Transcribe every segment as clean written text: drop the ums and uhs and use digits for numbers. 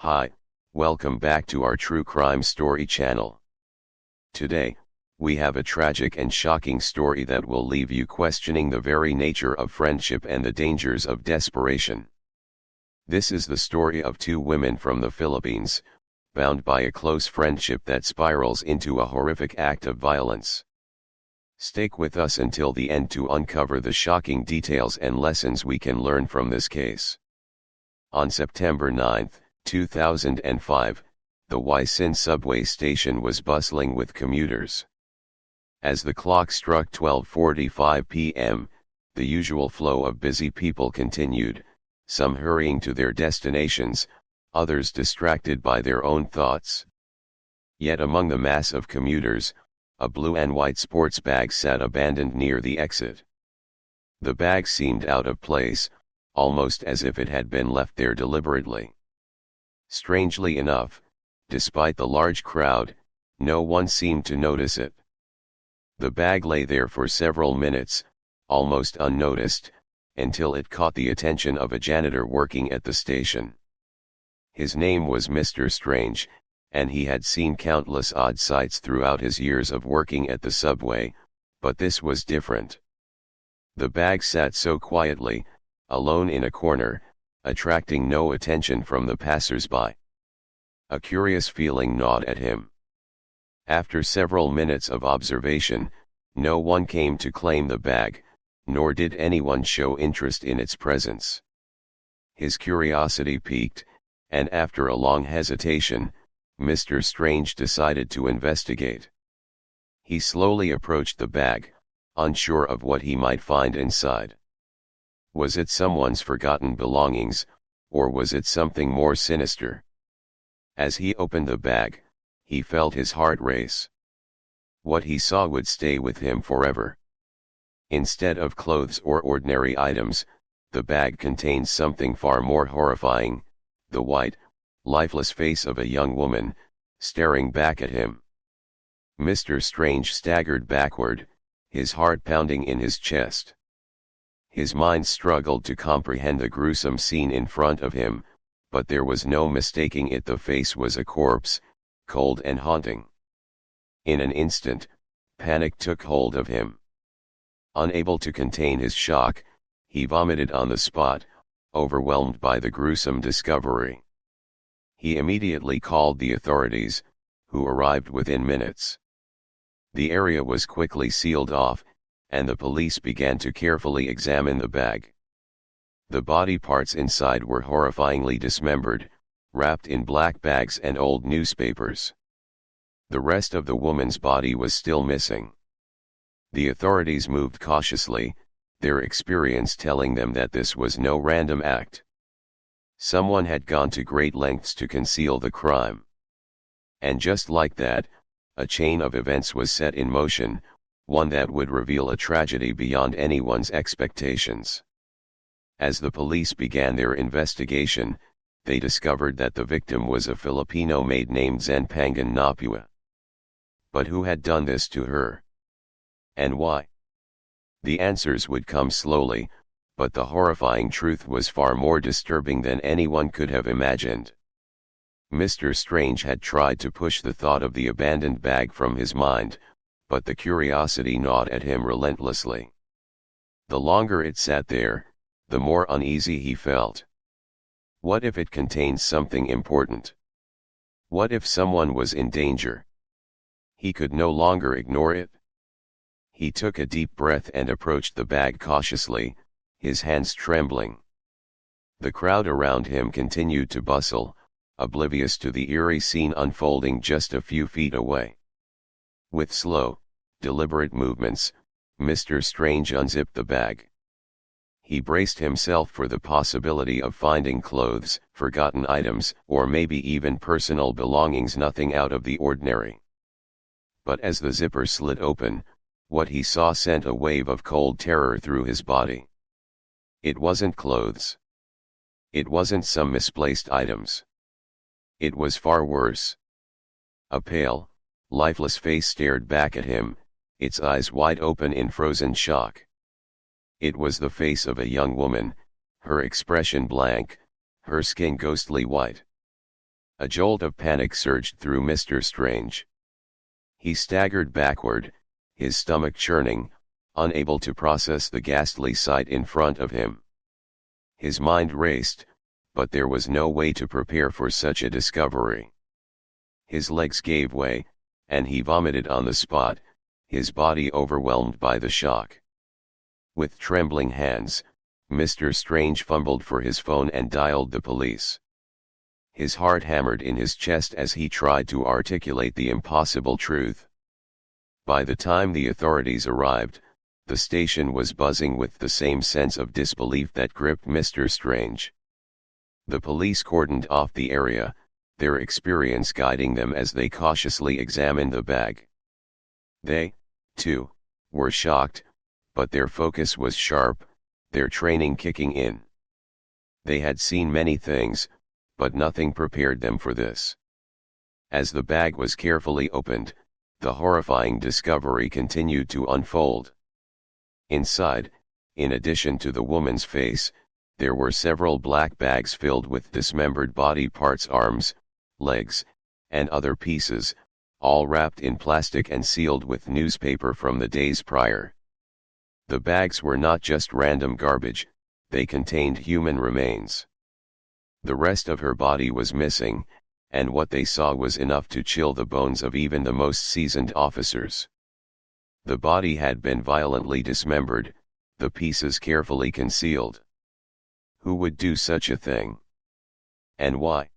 Hi, welcome back to our True Crime Story channel. Today, we have a tragic and shocking story that will leave you questioning the very nature of friendship and the dangers of desperation. This is the story of two women from the Philippines, bound by a close friendship that spirals into a horrific act of violence. Stick with us until the end to uncover the shocking details and lessons we can learn from this case. On September 9, 2005, the Ysin subway station was bustling with commuters. As the clock struck 12:45 p.m., the usual flow of busy people continued, some hurrying to their destinations, others distracted by their own thoughts. Yet among the mass of commuters, a blue and white sports bag sat abandoned near the exit. The bag seemed out of place, almost as if it had been left there deliberately. Strangely enough, despite the large crowd, no one seemed to notice it. The bag lay there for several minutes, almost unnoticed, until it caught the attention of a janitor working at the station. His name was Mr. Strange, and he had seen countless odd sights throughout his years of working at the subway, but this was different. The bag sat so quietly, alone in a corner, attracting no attention from the passers-by. A curious feeling gnawed at him. After several minutes of observation, no one came to claim the bag, nor did anyone show interest in its presence. His curiosity piqued, and after a long hesitation, Mr. Strange decided to investigate. He slowly approached the bag, unsure of what he might find inside. Was it someone's forgotten belongings, or was it something more sinister? As he opened the bag, he felt his heart race. What he saw would stay with him forever. Instead of clothes or ordinary items, the bag contained something far more horrifying: the white, lifeless face of a young woman, staring back at him. Mr. Strange staggered backward, his heart pounding in his chest. His mind struggled to comprehend the gruesome scene in front of him, but there was no mistaking it. The face was a corpse, cold and haunting. In an instant, panic took hold of him. Unable to contain his shock, he vomited on the spot, overwhelmed by the gruesome discovery. He immediately called the authorities, who arrived within minutes. The area was quickly sealed off, and the police began to carefully examine the bag. The body parts inside were horrifyingly dismembered, wrapped in black bags and old newspapers. The rest of the woman's body was still missing. The authorities moved cautiously, their experience telling them that this was no random act. Someone had gone to great lengths to conceal the crime. And just like that, a chain of events was set in motion, one that would reveal a tragedy beyond anyone's expectations. As the police began their investigation, they discovered that the victim was a Filipino maid named Pangan Napua. But who had done this to her? And why? The answers would come slowly, but the horrifying truth was far more disturbing than anyone could have imagined. Mr. Strange had tried to push the thought of the abandoned bag from his mind, but the curiosity gnawed at him relentlessly. The longer it sat there, the more uneasy he felt. What if it contained something important? What if someone was in danger? He could no longer ignore it. He took a deep breath and approached the bag cautiously, his hands trembling. The crowd around him continued to bustle, oblivious to the eerie scene unfolding just a few feet away. With slow, deliberate movements, Mr. Strange unzipped the bag. He braced himself for the possibility of finding clothes, forgotten items, or maybe even personal belongings, nothing out of the ordinary. But as the zipper slid open, what he saw sent a wave of cold terror through his body. It wasn't clothes. It wasn't some misplaced items. It was far worse. A pale, lifeless face stared back at him, its eyes wide open in frozen shock. It was the face of a young woman, her expression blank, her skin ghostly white. A jolt of panic surged through Mr. Strange. He staggered backward, his stomach churning, unable to process the ghastly sight in front of him. His mind raced, but there was no way to prepare for such a discovery. His legs gave way, and he vomited on the spot, his body overwhelmed by the shock. With trembling hands, Mr. Strange fumbled for his phone and dialed the police. His heart hammered in his chest as he tried to articulate the impossible truth. By the time the authorities arrived, the station was buzzing with the same sense of disbelief that gripped Mr. Strange. The police cordoned off the area, their experience guiding them as they cautiously examined the bag. They, too, were shocked, but their focus was sharp, their training kicking in. They had seen many things, but nothing prepared them for this. As the bag was carefully opened, the horrifying discovery continued to unfold. Inside, in addition to the woman's face, there were several black bags filled with dismembered body parts, arms, legs, and other pieces, all wrapped in plastic and sealed with newspaper from the days prior. The bags were not just random garbage, they contained human remains. The rest of her body was missing, and what they saw was enough to chill the bones of even the most seasoned officers. The body had been violently dismembered, the pieces carefully concealed. Who would do such a thing? And why?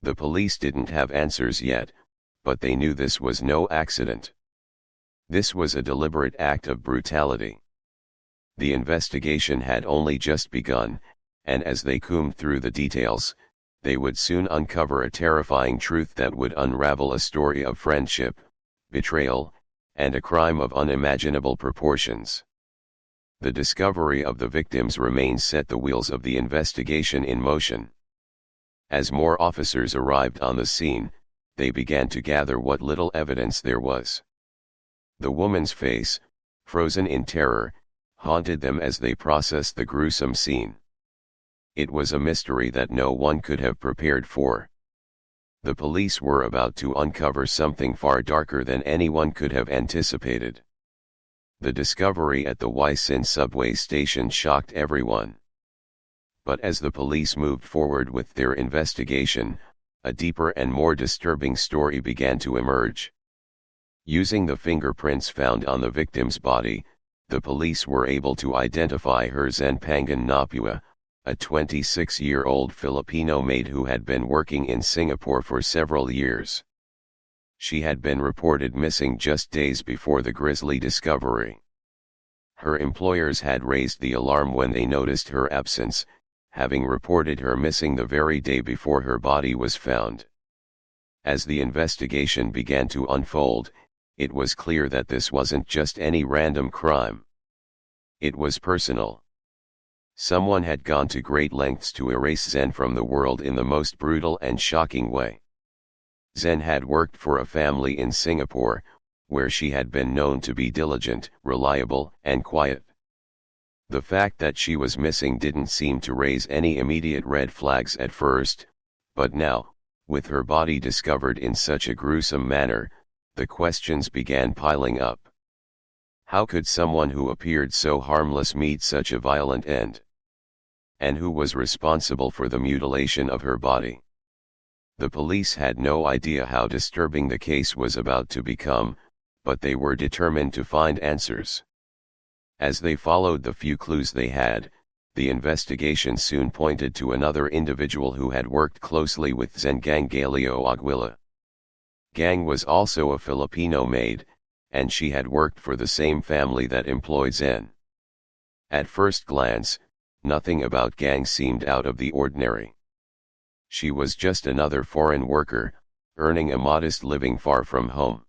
The police didn't have answers yet, but they knew this was no accident. This was a deliberate act of brutality. The investigation had only just begun, and as they combed through the details, they would soon uncover a terrifying truth that would unravel a story of friendship, betrayal, and a crime of unimaginable proportions. The discovery of the victims' remains set the wheels of the investigation in motion. As more officers arrived on the scene, they began to gather what little evidence there was. The woman's face, frozen in terror, haunted them as they processed the gruesome scene. It was a mystery that no one could have prepared for. The police were about to uncover something far darker than anyone could have anticipated. The discovery at the Wysin subway station shocked everyone. But as the police moved forward with their investigation, a deeper and more disturbing story began to emerge. Using the fingerprints found on the victim's body, the police were able to identify her as Pangan Napua, a 26-year-old Filipino maid who had been working in Singapore for several years. She had been reported missing just days before the grisly discovery. Her employers had raised the alarm when they noticed her absence, having reported her missing the very day before her body was found. As the investigation began to unfold, it was clear that this wasn't just any random crime. It was personal. Someone had gone to great lengths to erase Zen from the world in the most brutal and shocking way. Zen had worked for a family in Singapore, where she had been known to be diligent, reliable, and quiet. The fact that she was missing didn't seem to raise any immediate red flags at first, but now, with her body discovered in such a gruesome manner, the questions began piling up. How could someone who appeared so harmless meet such a violent end? And who was responsible for the mutilation of her body? The police had no idea how disturbing the case was about to become, but they were determined to find answers. As they followed the few clues they had, the investigation soon pointed to another individual who had worked closely with Zen gang Galeo Aguila. Gang was also a Filipino maid, and she had worked for the same family that employed Zen. At first glance, nothing about Gang seemed out of the ordinary. She was just another foreign worker, earning a modest living far from home.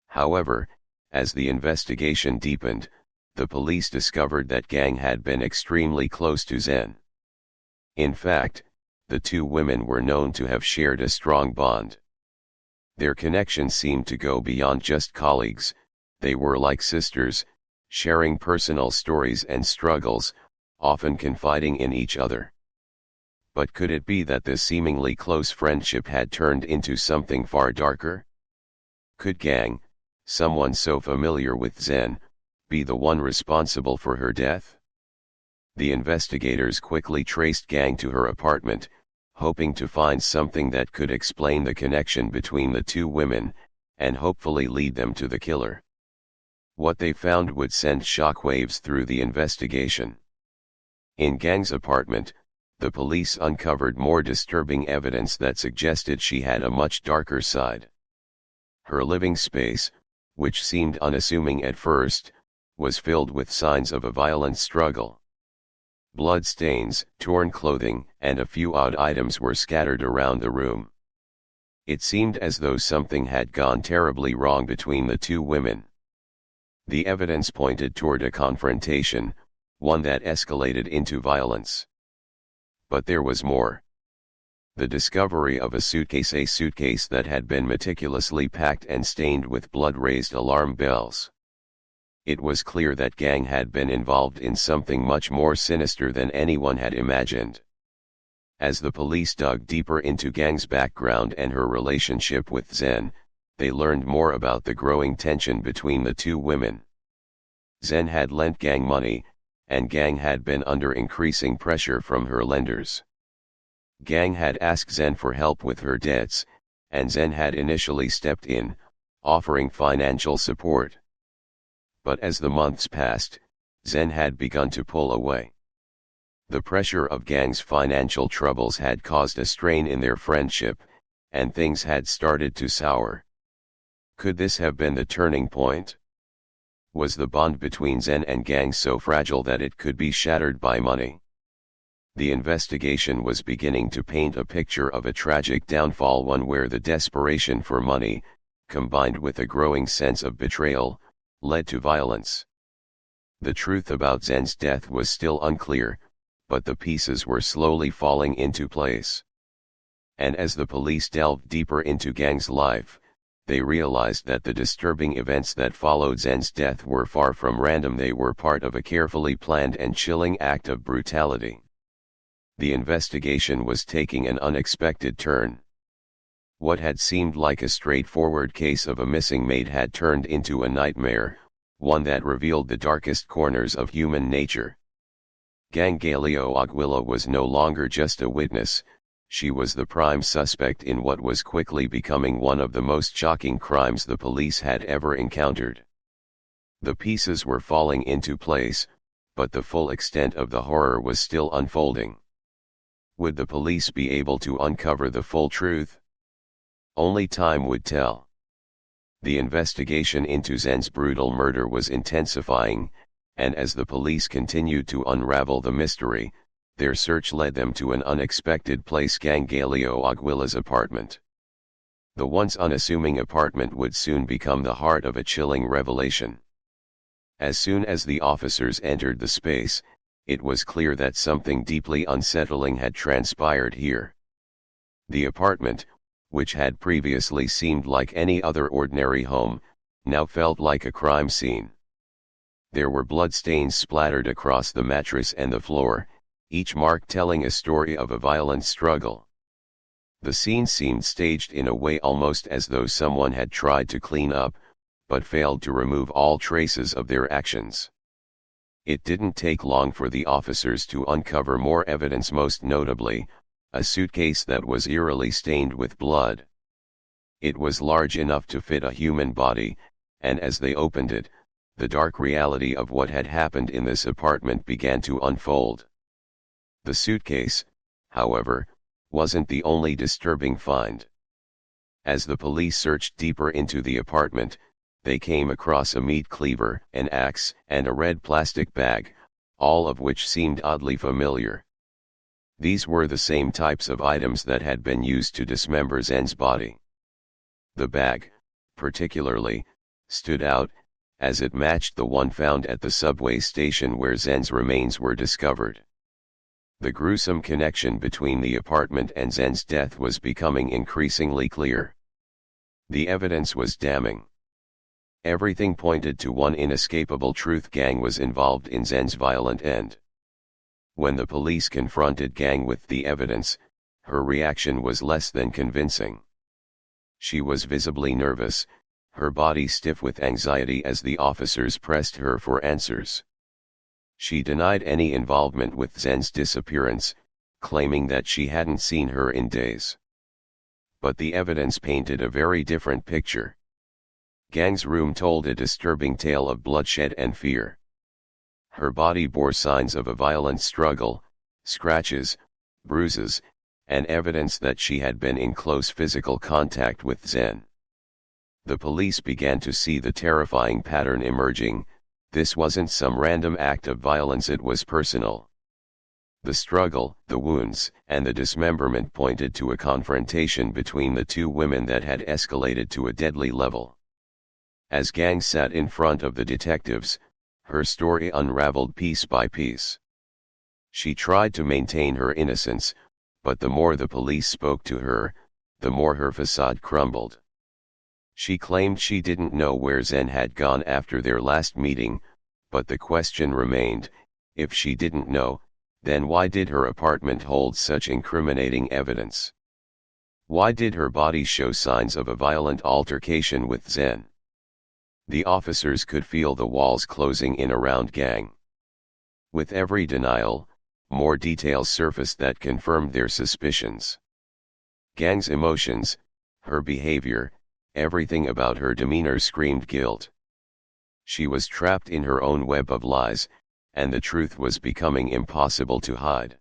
However, as the investigation deepened, the police discovered that Gang had been extremely close to Zen. In fact, the two women were known to have shared a strong bond. Their connection seemed to go beyond just colleagues, they were like sisters, sharing personal stories and struggles, often confiding in each other. But could it be that this seemingly close friendship had turned into something far darker? Could Gang, someone so familiar with Zen, be the one responsible for her death? The investigators quickly traced Gang to her apartment, hoping to find something that could explain the connection between the two women, and hopefully lead them to the killer. What they found would send shockwaves through the investigation. In Gang's apartment, the police uncovered more disturbing evidence that suggested she had a much darker side. Her living space, which seemed unassuming at first, was filled with signs of a violent struggle. Blood stains, torn clothing, and a few odd items were scattered around the room. It seemed as though something had gone terribly wrong between the two women. The evidence pointed toward a confrontation, one that escalated into violence. But there was more. The discovery of a suitcase that had been meticulously packed and stained with blood raised alarm bells. It was clear that Gang had been involved in something much more sinister than anyone had imagined. As the police dug deeper into Gang's background and her relationship with Zen, they learned more about the growing tension between the two women. Zen had lent Gang money, and Gang had been under increasing pressure from her lenders. Gang had asked Zen for help with her debts, and Zen had initially stepped in, offering financial support. But as the months passed, Zen had begun to pull away. The pressure of Gang's financial troubles had caused a strain in their friendship, and things had started to sour. Could this have been the turning point? Was the bond between Zen and Gang so fragile that it could be shattered by money? The investigation was beginning to paint a picture of a tragic downfall, one where the desperation for money, combined with a growing sense of betrayal, led to violence. The truth about Zen's death was still unclear, but the pieces were slowly falling into place. And as the police delved deeper into Gang's life, they realized that the disturbing events that followed Zen's death were far from random. They were part of a carefully planned and chilling act of brutality. The investigation was taking an unexpected turn. What had seemed like a straightforward case of a missing maid had turned into a nightmare, one that revealed the darkest corners of human nature. Galeo Aguila was no longer just a witness, she was the prime suspect in what was quickly becoming one of the most shocking crimes the police had ever encountered. The pieces were falling into place, but the full extent of the horror was still unfolding. Would the police be able to uncover the full truth? Only time would tell. The investigation into Zen's brutal murder was intensifying, and as the police continued to unravel the mystery, their search led them to an unexpected place: Galeo Aguila's apartment. The once unassuming apartment would soon become the heart of a chilling revelation. As soon as the officers entered the space, it was clear that something deeply unsettling had transpired here. The apartment, which had previously seemed like any other ordinary home, now felt like a crime scene. There were bloodstains splattered across the mattress and the floor, each mark telling a story of a violent struggle. The scene seemed staged in a way almost as though someone had tried to clean up, but failed to remove all traces of their actions. It didn't take long for the officers to uncover more evidence, most notably, a suitcase that was eerily stained with blood. It was large enough to fit a human body, and as they opened it, the dark reality of what had happened in this apartment began to unfold. The suitcase, however, wasn't the only disturbing find. As the police searched deeper into the apartment, they came across a meat cleaver, an axe, and a red plastic bag, all of which seemed oddly familiar. These were the same types of items that had been used to dismember Zen's body. The bag, particularly, stood out, as it matched the one found at the subway station where Zen's remains were discovered. The gruesome connection between the apartment and Zen's death was becoming increasingly clear. The evidence was damning. Everything pointed to one inescapable truth: Gang was involved in Zen's violent end. When the police confronted Gang with the evidence, her reaction was less than convincing. She was visibly nervous, her body stiff with anxiety as the officers pressed her for answers. She denied any involvement with Zen's disappearance, claiming that she hadn't seen her in days. But the evidence painted a very different picture. Gang's room told a disturbing tale of bloodshed and fear. Her body bore signs of a violent struggle, scratches, bruises, and evidence that she had been in close physical contact with Zen. The police began to see the terrifying pattern emerging. This wasn't some random act of violence, it was personal. The struggle, the wounds, and the dismemberment pointed to a confrontation between the two women that had escalated to a deadly level. As Gang sat in front of the detectives, her story unraveled piece by piece. She tried to maintain her innocence, but the more the police spoke to her, the more her facade crumbled. She claimed she didn't know where Zen had gone after their last meeting, but the question remained, if she didn't know, then why did her apartment hold such incriminating evidence? Why did her body show signs of a violent altercation with Zen? The officers could feel the walls closing in around Gang. With every denial, more details surfaced that confirmed their suspicions. Gang's emotions, her behavior, everything about her demeanor screamed guilt. She was trapped in her own web of lies, and the truth was becoming impossible to hide.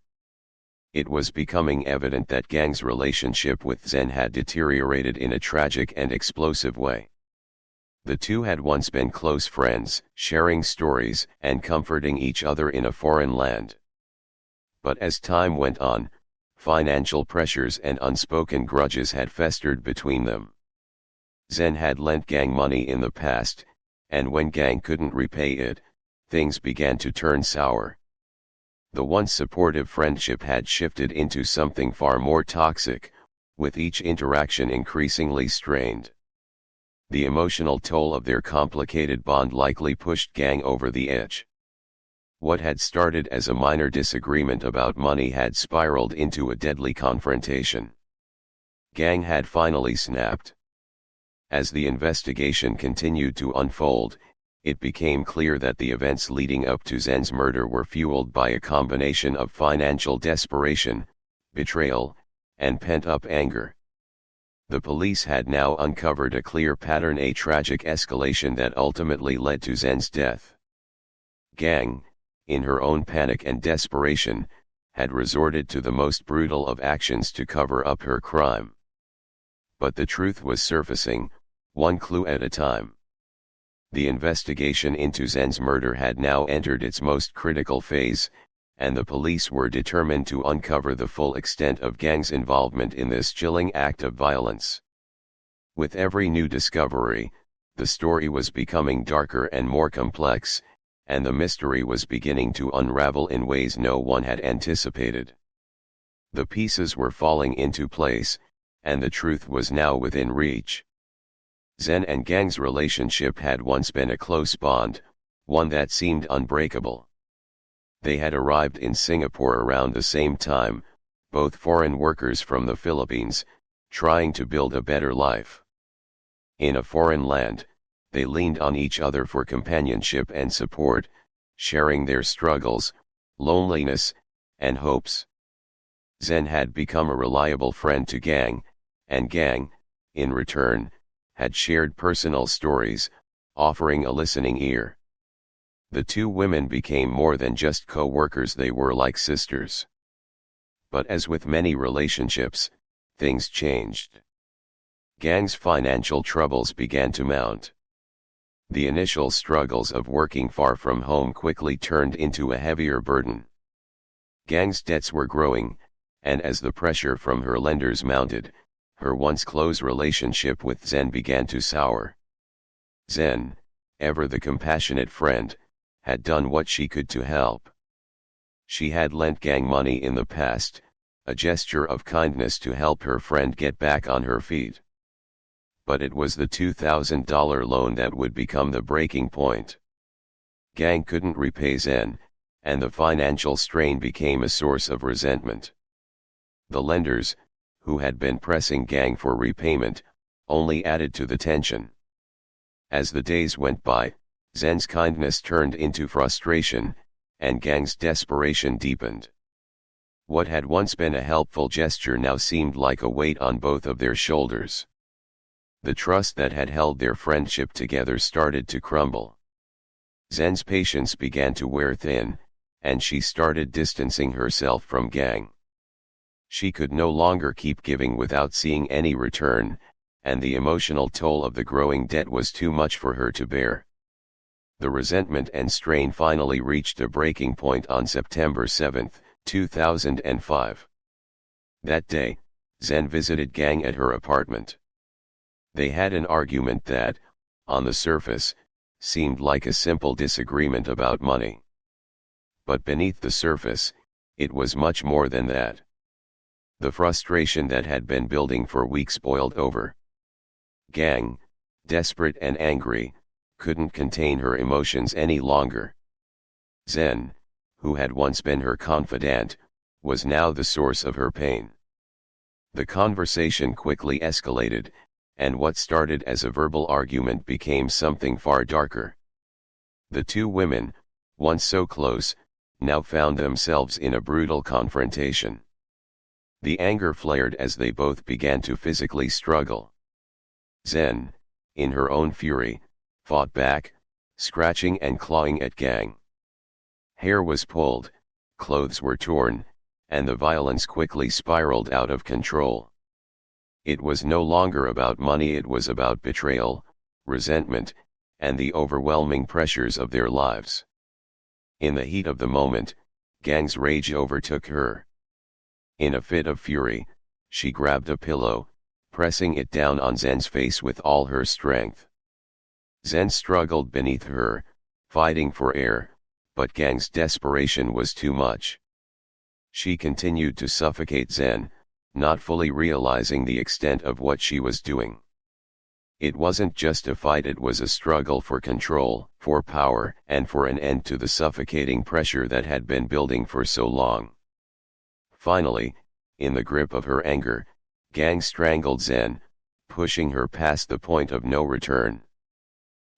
It was becoming evident that Gang's relationship with Zen had deteriorated in a tragic and explosive way. The two had once been close friends, sharing stories and comforting each other in a foreign land. But as time went on, financial pressures and unspoken grudges had festered between them. Zen had lent Gang money in the past, and when Gang couldn't repay it, things began to turn sour. The once supportive friendship had shifted into something far more toxic, with each interaction increasingly strained. The emotional toll of their complicated bond likely pushed Gang over the edge. What had started as a minor disagreement about money had spiraled into a deadly confrontation. Gang had finally snapped. As the investigation continued to unfold, it became clear that the events leading up to Zen's murder were fueled by a combination of financial desperation, betrayal, and pent-up anger. The police had now uncovered a clear pattern, a tragic escalation that ultimately led to Zen's death. Gang, in her own panic and desperation, had resorted to the most brutal of actions to cover up her crime. But the truth was surfacing, one clue at a time. The investigation into Zen's murder had now entered its most critical phase, and the police were determined to uncover the full extent of Gang's involvement in this chilling act of violence. With every new discovery, the story was becoming darker and more complex, and the mystery was beginning to unravel in ways no one had anticipated. The pieces were falling into place, and the truth was now within reach. Zen and Gang's relationship had once been a close bond, one that seemed unbreakable. They had arrived in Singapore around the same time, both foreign workers from the Philippines, trying to build a better life. In a foreign land, they leaned on each other for companionship and support, sharing their struggles, loneliness, and hopes. Zen had become a reliable friend to Gang, and Gang, in return, had shared personal stories, offering a listening ear. The two women became more than just co-workers, they were like sisters. But as with many relationships, things changed. Gang's financial troubles began to mount. The initial struggles of working far from home quickly turned into a heavier burden. Gang's debts were growing, and as the pressure from her lenders mounted, her once close relationship with Zen began to sour. Zen, ever the compassionate friend, had done what she could to help. She had lent Gang money in the past, a gesture of kindness to help her friend get back on her feet. But it was the $2,000 loan that would become the breaking point. Gang couldn't repay Zen, and the financial strain became a source of resentment. The lenders, who had been pressing Gang for repayment, only added to the tension. As the days went by, Zen's kindness turned into frustration, and Gang's desperation deepened. What had once been a helpful gesture now seemed like a weight on both of their shoulders. The trust that had held their friendship together started to crumble. Zen's patience began to wear thin, and she started distancing herself from Gang. She could no longer keep giving without seeing any return, and the emotional toll of the growing debt was too much for her to bear. The resentment and strain finally reached a breaking point on September 7, 2005. That day, Zen visited Gang at her apartment. They had an argument that, on the surface, seemed like a simple disagreement about money. But beneath the surface, it was much more than that. The frustration that had been building for weeks boiled over. Gang, desperate and angry, couldn't contain her emotions any longer. Zen, who had once been her confidant, was now the source of her pain. The conversation quickly escalated, and what started as a verbal argument became something far darker. The two women, once so close, now found themselves in a brutal confrontation. The anger flared as they both began to physically struggle. Zen, in her own fury, fought back, scratching and clawing at Gang. Hair was pulled, clothes were torn, and the violence quickly spiraled out of control. It was no longer about money, it was about betrayal, resentment, and the overwhelming pressures of their lives. In the heat of the moment, Gang's rage overtook her. In a fit of fury, she grabbed a pillow, pressing it down on Zen's face with all her strength. Zen struggled beneath her, fighting for air, but Gang's desperation was too much. She continued to suffocate Zen, not fully realizing the extent of what she was doing. It wasn't just a fight, it was a struggle for control, for power, and for an end to the suffocating pressure that had been building for so long. Finally, in the grip of her anger, Gang strangled Zen, pushing her past the point of no return.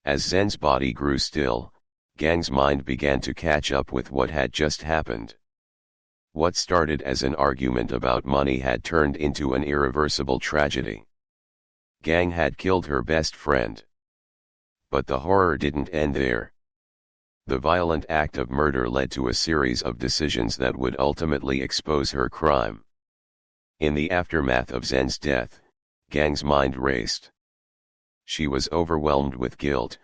As Zen's body grew still, Gang's mind began to catch up with what had just happened. What started as an argument about money had turned into an irreversible tragedy. Gang had killed her best friend. But the horror didn't end there. The violent act of murder led to a series of decisions that would ultimately expose her crime. In the aftermath of Zen's death, Gang's mind raced. She was overwhelmed with guilt,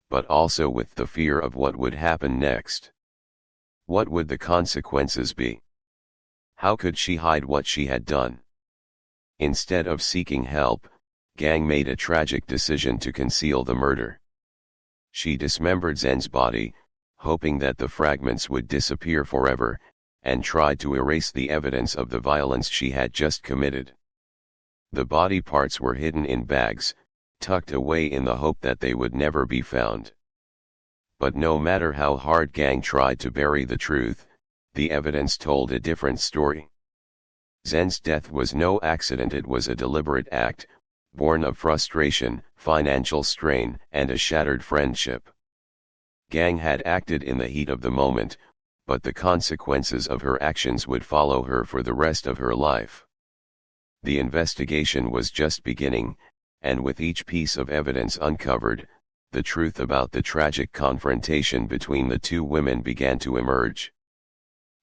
but also with the fear of what would happen next. What would the consequences be? How could she hide what she had done? Instead of seeking help, Gang made a tragic decision to conceal the murder. She dismembered Zen's body, hoping that the fragments would disappear forever, and tried to erase the evidence of the violence she had just committed. The body parts were hidden in bags, tucked away in the hope that they would never be found. But no matter how hard Gang tried to bury the truth, the evidence told a different story. Zen's death was no accident, it was a deliberate act, born of frustration, financial strain, and a shattered friendship. Gang had acted in the heat of the moment, but the consequences of her actions would follow her for the rest of her life. The investigation was just beginning, and with each piece of evidence uncovered, the truth about the tragic confrontation between the two women began to emerge.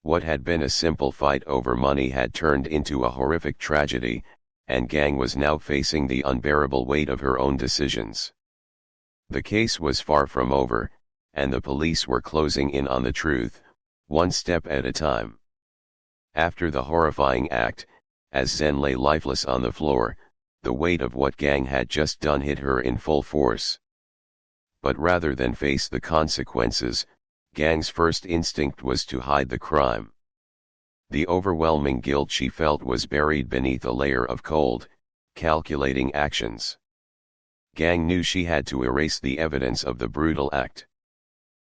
What had been a simple fight over money had turned into a horrific tragedy, and Gang was now facing the unbearable weight of her own decisions. The case was far from over, and the police were closing in on the truth, one step at a time. After the horrifying act, as Zen lay lifeless on the floor, the weight of what Gang had just done hit her in full force. But rather than face the consequences, Gang's first instinct was to hide the crime. The overwhelming guilt she felt was buried beneath a layer of cold, calculating actions. Gang knew she had to erase the evidence of the brutal act.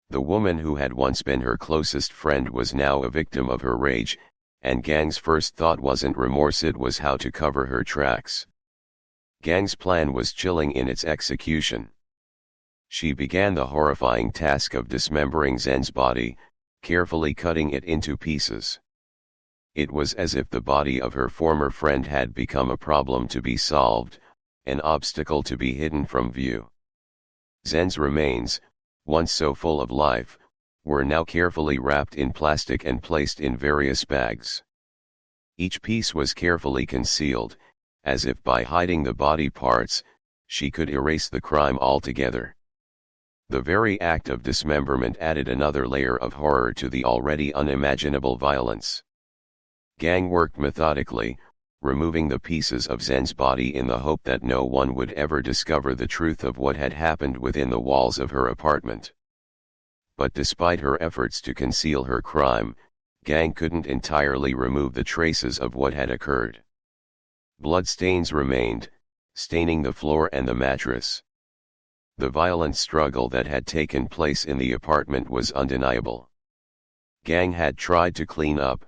The woman who had once been her closest friend was now a victim of her rage, and Gang's first thought wasn't remorse, it was how to cover her tracks. Gang's plan was chilling in its execution. She began the horrifying task of dismembering Zhen's body, carefully cutting it into pieces. It was as if the body of her former friend had become a problem to be solved, an obstacle to be hidden from view. Zhen's remains, once so full of life, were now carefully wrapped in plastic and placed in various bags. Each piece was carefully concealed, as if by hiding the body parts, she could erase the crime altogether. The very act of dismemberment added another layer of horror to the already unimaginable violence. Gang worked methodically, removing the pieces of Zhen's body in the hope that no one would ever discover the truth of what had happened within the walls of her apartment. But despite her efforts to conceal her crime, Gang couldn't entirely remove the traces of what had occurred. Bloodstains remained, staining the floor and the mattress. The violent struggle that had taken place in the apartment was undeniable. Gang had tried to clean up,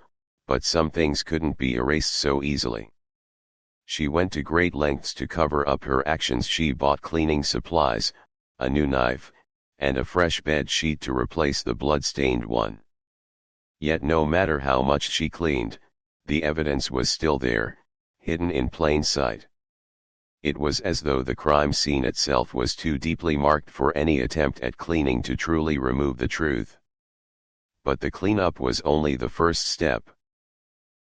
but some things couldn't be erased so easily. She went to great lengths to cover up her actions. She bought cleaning supplies, a new knife, and a fresh bed sheet to replace the blood-stained one. Yet no matter how much she cleaned, the evidence was still there, hidden in plain sight. It was as though the crime scene itself was too deeply marked for any attempt at cleaning to truly remove the truth. But the cleanup was only the first step.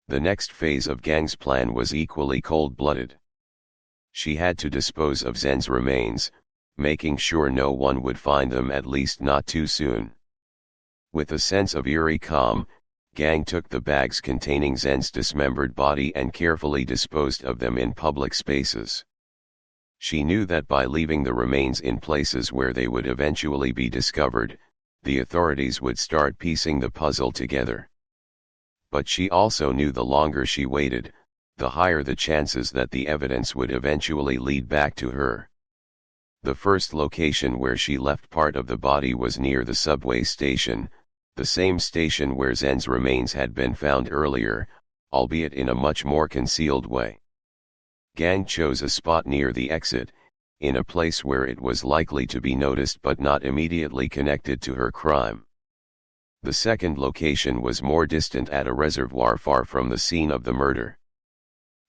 The next phase of Gang's plan was equally cold-blooded. She had to dispose of Zhen's remains, making sure no one would find them, at least not too soon. With a sense of eerie calm, Gang took the bags containing Zhen's dismembered body and carefully disposed of them in public spaces. She knew that by leaving the remains in places where they would eventually be discovered, the authorities would start piecing the puzzle together. But she also knew the longer she waited, the higher the chances that the evidence would eventually lead back to her. The first location where she left part of the body was near the subway station, the same station where Zhen's remains had been found earlier, albeit in a much more concealed way. Gang chose a spot near the exit, in a place where it was likely to be noticed but not immediately connected to her crime. The second location was more distant, at a reservoir far from the scene of the murder.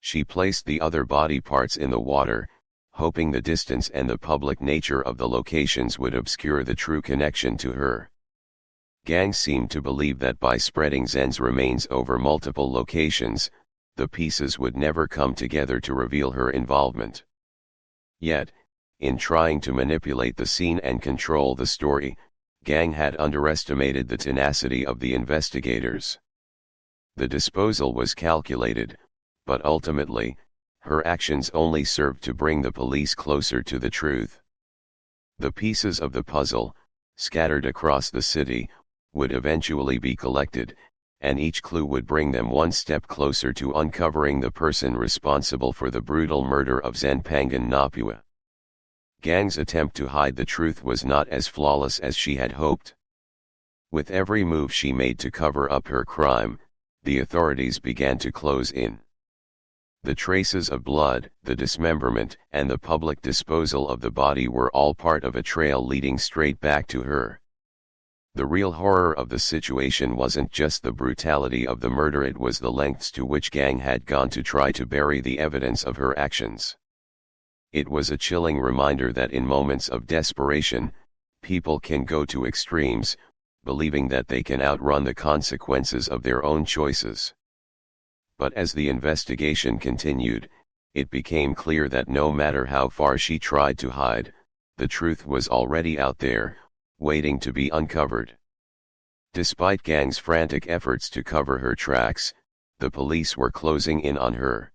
She placed the other body parts in the water, hoping the distance and the public nature of the locations would obscure the true connection to her. Gang seemed to believe that by spreading Zhen's remains over multiple locations, the pieces would never come together to reveal her involvement. Yet, in trying to manipulate the scene and control the story, Gang had underestimated the tenacity of the investigators. The disposal was calculated, but ultimately, her actions only served to bring the police closer to the truth. The pieces of the puzzle, scattered across the city, would eventually be collected, and each clue would bring them one step closer to uncovering the person responsible for the brutal murder of Zhen Pangan Napua. Gang's attempt to hide the truth was not as flawless as she had hoped. With every move she made to cover up her crime, the authorities began to close in. The traces of blood, the dismemberment, and the public disposal of the body were all part of a trail leading straight back to her. The real horror of the situation wasn't just the brutality of the murder, it was the lengths to which Gang had gone to try to bury the evidence of her actions. It was a chilling reminder that in moments of desperation, people can go to extremes, believing that they can outrun the consequences of their own choices. But as the investigation continued, it became clear that no matter how far she tried to hide, the truth was already out there, waiting to be uncovered. Despite Gang's frantic efforts to cover her tracks, the police were closing in on her.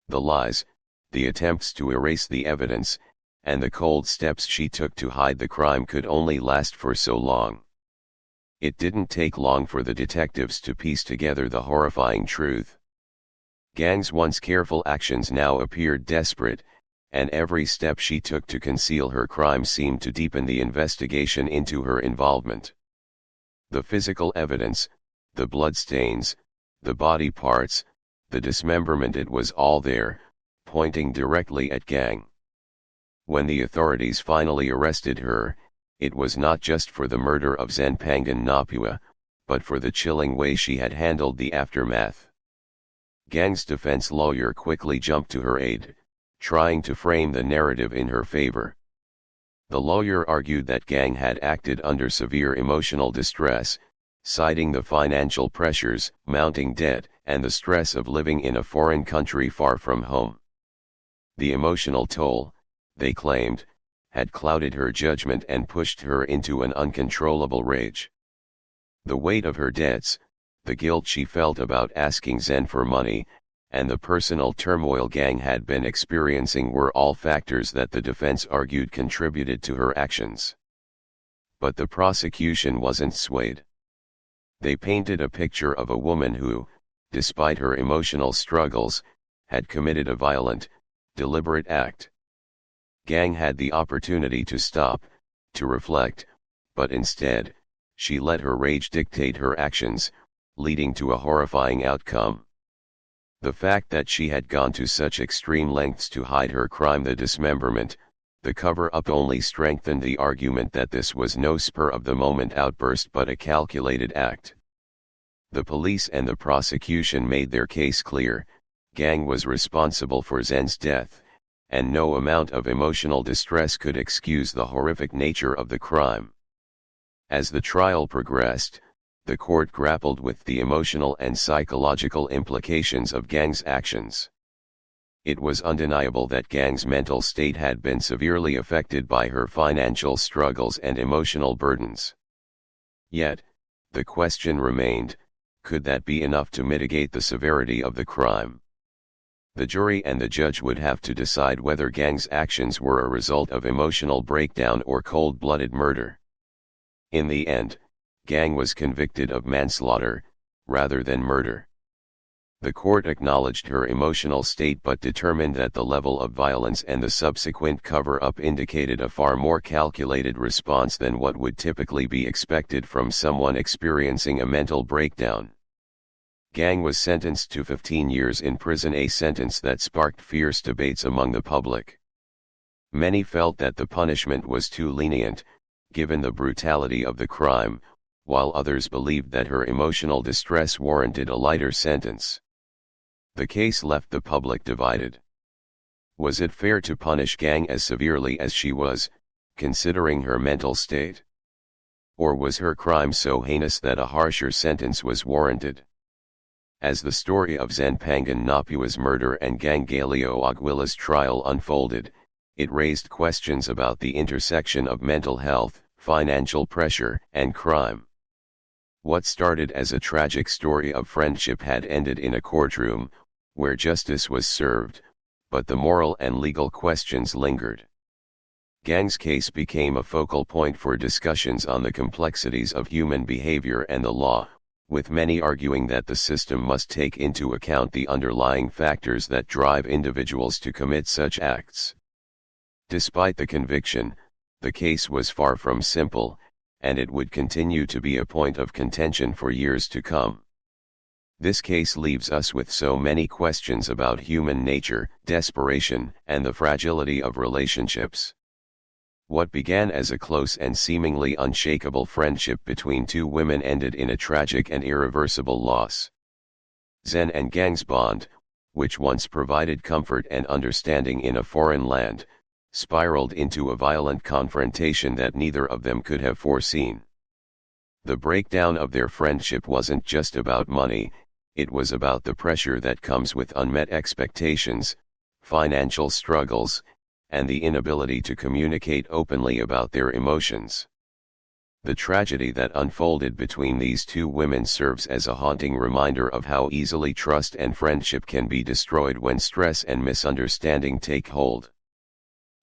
The lies, the attempts to erase the evidence, and the cold steps she took to hide the crime could only last for so long. It didn't take long for the detectives to piece together the horrifying truth. Gang's once careful actions now appeared desperate, and every step she took to conceal her crime seemed to deepen the investigation into her involvement. The physical evidence, the bloodstains, the body parts, the dismemberment, it was all there, pointing directly at Gang. When the authorities finally arrested her, it was not just for the murder of Zen Pangan Napua, but for the chilling way she had handled the aftermath. Gang's defense lawyer quickly jumped to her aid, trying to frame the narrative in her favor. The lawyer argued that Gang had acted under severe emotional distress, citing the financial pressures, mounting debt, and the stress of living in a foreign country far from home. The emotional toll, they claimed, had clouded her judgment and pushed her into an uncontrollable rage. The weight of her debts, the guilt she felt about asking Zen for money, and the personal turmoil Gang had been experiencing were all factors that the defense argued contributed to her actions. But the prosecution wasn't swayed. They painted a picture of a woman who, despite her emotional struggles, had committed a violent, deliberate act. Gang had the opportunity to stop, to reflect, but instead, she let her rage dictate her actions, leading to a horrifying outcome. The fact that she had gone to such extreme lengths to hide her crime, the dismemberment, the cover-up, only strengthened the argument that this was no spur-of-the-moment outburst but a calculated act. The police and the prosecution made their case clear: Gang was responsible for Zen's death, and no amount of emotional distress could excuse the horrific nature of the crime. As the trial progressed, the court grappled with the emotional and psychological implications of Gang's actions. It was undeniable that Gang's mental state had been severely affected by her financial struggles and emotional burdens. Yet, the question remained, could that be enough to mitigate the severity of the crime? The jury and the judge would have to decide whether Gang's actions were a result of emotional breakdown or cold-blooded murder. In the end, Gang was convicted of manslaughter, rather than murder. The court acknowledged her emotional state but determined that the level of violence and the subsequent cover-up indicated a far more calculated response than what would typically be expected from someone experiencing a mental breakdown. Gang was sentenced to 15 years in prison, a sentence that sparked fierce debates among the public. Many felt that the punishment was too lenient, given the brutality of the crime, while others believed that her emotional distress warranted a lighter sentence. The case left the public divided. Was it fair to punish Gang as severely as she was, considering her mental state? Or was her crime so heinous that a harsher sentence was warranted? As the story of Zen Pangan Napua's murder and Gang Galeo Aguila's trial unfolded, it raised questions about the intersection of mental health, financial pressure, and crime. What started as a tragic story of friendship had ended in a courtroom, where justice was served, but the moral and legal questions lingered. Gang's case became a focal point for discussions on the complexities of human behavior and the law, with many arguing that the system must take into account the underlying factors that drive individuals to commit such acts. Despite the conviction, the case was far from simple, and it would continue to be a point of contention for years to come. This case leaves us with so many questions about human nature, desperation, and the fragility of relationships. What began as a close and seemingly unshakable friendship between two women ended in a tragic and irreversible loss. Zen and Gang's bond, which once provided comfort and understanding in a foreign land, spiraled into a violent confrontation that neither of them could have foreseen. The breakdown of their friendship wasn't just about money, it was about the pressure that comes with unmet expectations, financial struggles, and the inability to communicate openly about their emotions. The tragedy that unfolded between these two women serves as a haunting reminder of how easily trust and friendship can be destroyed when stress and misunderstanding take hold.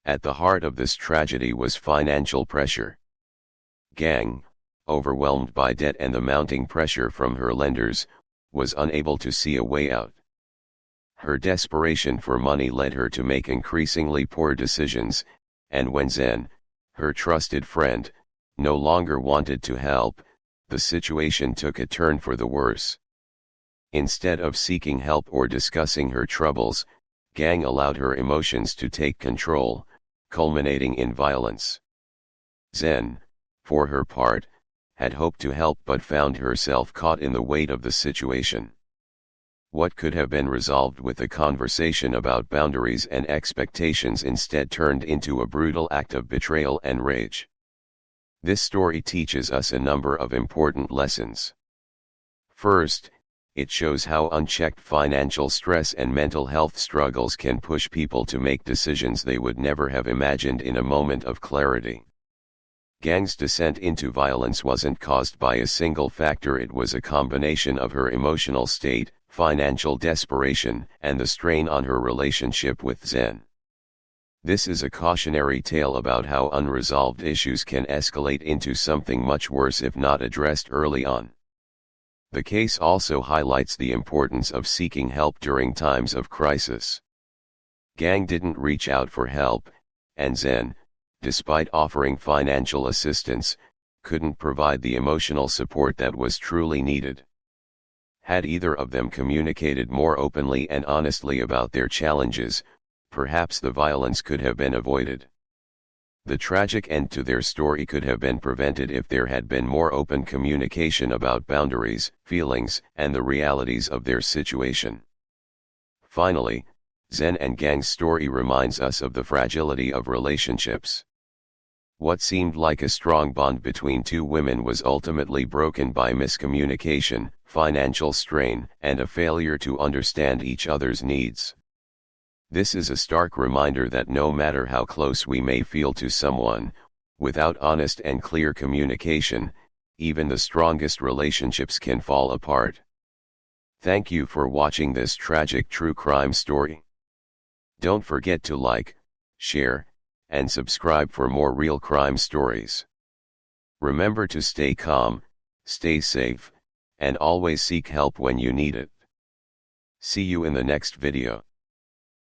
At the heart of this tragedy was financial pressure. Gang, overwhelmed by debt and the mounting pressure from her lenders, was unable to see a way out. Her desperation for money led her to make increasingly poor decisions, and when Zen, her trusted friend, no longer wanted to help, the situation took a turn for the worse. Instead of seeking help or discussing her troubles, Gang allowed her emotions to take control, culminating in violence. Zen, for her part, had hoped to help but found herself caught in the weight of the situation. What could have been resolved with a conversation about boundaries and expectations instead turned into a brutal act of betrayal and rage. This story teaches us a number of important lessons. First, it shows how unchecked financial stress and mental health struggles can push people to make decisions they would never have imagined in a moment of clarity. Gang's descent into violence wasn't caused by a single factor, it was a combination of her emotional state, financial desperation, and the strain on her relationship with Zen. This is a cautionary tale about how unresolved issues can escalate into something much worse if not addressed early on. The case also highlights the importance of seeking help during times of crisis. Gang didn't reach out for help, and Zen, despite offering financial assistance, couldn't provide the emotional support that was truly needed. Had either of them communicated more openly and honestly about their challenges, perhaps the violence could have been avoided. The tragic end to their story could have been prevented if there had been more open communication about boundaries, feelings, and the realities of their situation. Finally, Zen and Gang's story reminds us of the fragility of relationships. What seemed like a strong bond between two women was ultimately broken by miscommunication, financial strain, and a failure to understand each other's needs. This is a stark reminder that no matter how close we may feel to someone, without honest and clear communication, even the strongest relationships can fall apart. Thank you for watching this tragic true crime story. Don't forget to like, share, and subscribe for more real crime stories. Remember to stay calm, stay safe, and always seek help when you need it. See you in the next video.